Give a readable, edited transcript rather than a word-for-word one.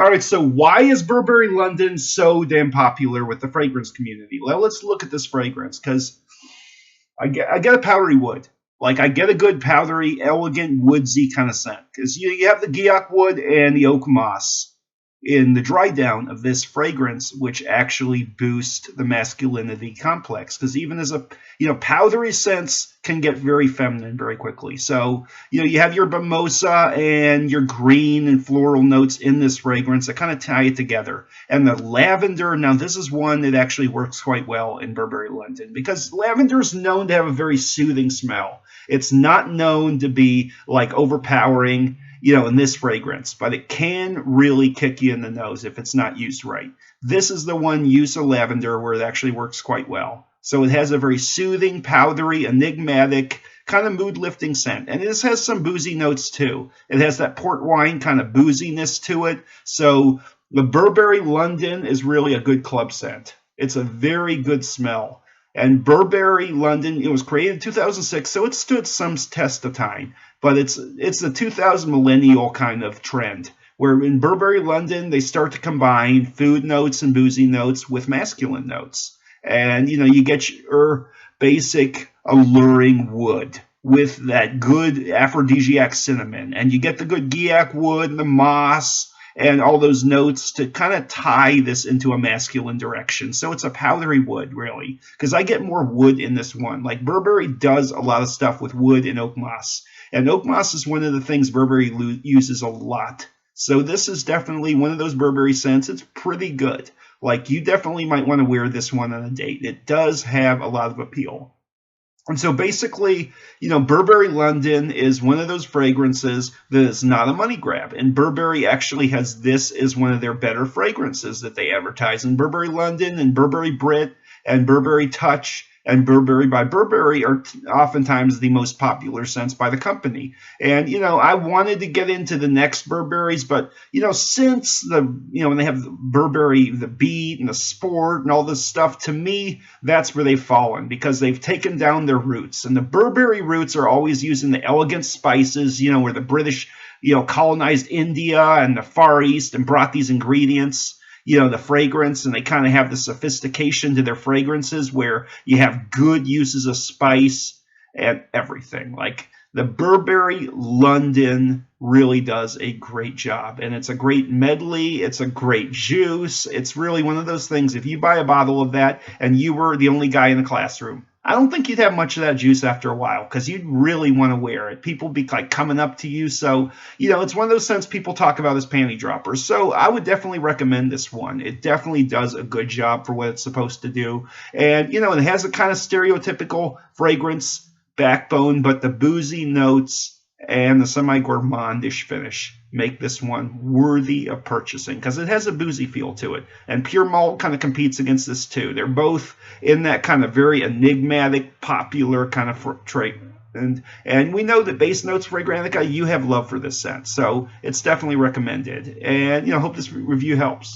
All right, so why is Burberry London so damn popular with the fragrance community? Well, let's look at this fragrance because I get a powdery wood. Like I get a good powdery, elegant, woodsy kind of scent because you have the Guyok wood and the oak moss in the dry down of this fragrance, which actually boost the masculinity complex. Because even as a powdery scents can get very feminine very quickly. So you have your mimosa and your green and floral notes in this fragrance that kind of tie it together. And the lavender, now this is one that actually works quite well in Burberry London because lavender is known to have a very soothing smell. It's not known to be like overpowering, in this fragrance, but it can really kick you in the nose if it's not used right. This is the one use of lavender where it actually works quite well. So it has a very soothing, powdery, enigmatic, kind of mood-lifting scent. And this has some boozy notes too. It has that port wine kind of booziness to it. So the Burberry London is really a good club scent. It's a very good smell. And Burberry London, it was created in 2006, so it stood some test of time. But it's the 2000 millennial kind of trend, where in Burberry London, they start to combine food notes and boozy notes with masculine notes. And, you get your basic alluring wood with that good aphrodisiac cinnamon. And you get the good Guyok wood and the moss and all those notes to kind of tie this into a masculine direction. So it's a powdery wood, really, because I get more wood in this one. Like Burberry does a lot of stuff with wood and oak moss. And oak moss is one of the things Burberry uses a lot. So this is definitely one of those Burberry scents. It's pretty good. Like you definitely might want to wear this one on a date. It does have a lot of appeal. And so basically, Burberry London is one of those fragrances that is not a money grab. And Burberry actually has this as one of their better fragrances that they advertise. And Burberry London and Burberry Brit and Burberry Touch and Burberry by Burberry are oftentimes the most popular scents by the company. And, I wanted to get into the next Burberrys, but, since when they have the Burberry, the Beat and the Sport and all this stuff, to me, that's where they've fallen because they've taken down their roots. And the Burberry roots are always using the elegant spices, where the British, colonized India and the Far East and brought these ingredients, the fragrance, and they kind of have the sophistication to their fragrances where you have good uses of spice and everything. Like the Burberry London really does a great job, and it's a great medley. It's a great juice. It's really one of those things. If you buy a bottle of that and you were the only guy in the classroom, I don't think you'd have much of that juice after a while because you'd really want to wear it. People be like coming up to you. So, it's one of those scents people talk about as panty droppers. So I would definitely recommend this one. It definitely does a good job for what it's supposed to do. And, it has a kind of stereotypical fragrance backbone, but the boozy notes and the semi-gourmandish finish make this one worthy of purchasing because it has a boozy feel to it. And Pure Malt kind of competes against this too. They're both in that kind of very enigmatic, popular kind of trait. And we know that base notes Fragrantica, you have love for this scent. So it's definitely recommended. And, hope this review helps.